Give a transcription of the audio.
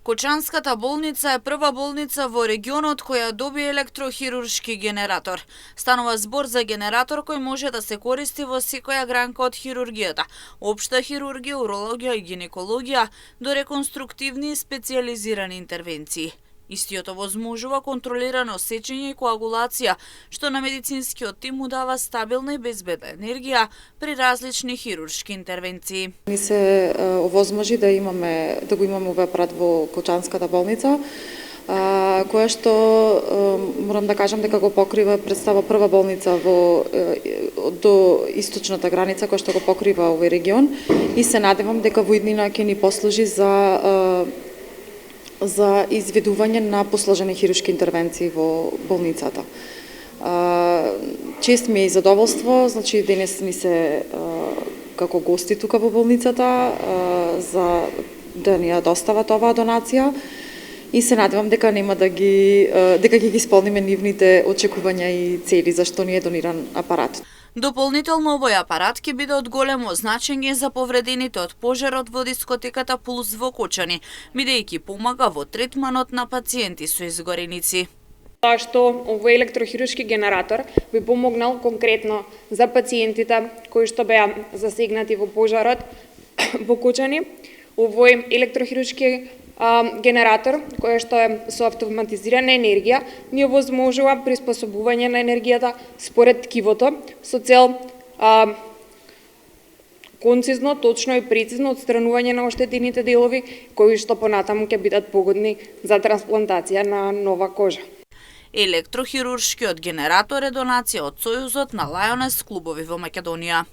Кочанската болница е прва болница во регионот која доби електрохируршки генератор. Станува збор за генератор кој може да се користи во секоја гранка од хирургијата, општа хирургија, урологија и гинекологија, до реконструктивни и специјализирани интервенции. Истиот овозможува контролирано сечење и коагулација, што на медицинскиот тим му дава стабилна и безбедна енергија при различни хируршки интервенции. Ни се овозможи да го имаме овој апарат во Кочанската болница, која што морам да кажам дека го покрива, представа прва болница до источната граница која што го покрива овој регион, и се надевам дека во иднина ќе ни послужи за изведување на посложени хируршки интервенции во болницата. Чест ми е и задоволство, значи денес ни се како гости тука во болницата за да ни ја достават оваа донација, и се надевам дека ќе ги исполниме нивните очекувања и цели за што ни е дониран апарат. Дополнително овој апарат ќе биде од големо значење за повредените од пожарот во дискотеката Пулс во Кочани, бидејќи помага во третманот на пациенти со изгореници. Што овој електрохируршки генератор би помогнал конкретно за пациентите кои што беа засегнати во пожарот во Кочани. Овој електрохируршки генератор, кој што е со автоматизирана енергија, ни овозможува приспособување на енергијата според ткивото со цел концизно, точно и прецизно отстранување на оштетените делови кои што понатаму ќе бидат погодни за трансплантација на нова кожа. Електрохируршкиот генератор е донација од Сојузот на лајонес клубови во Македонија.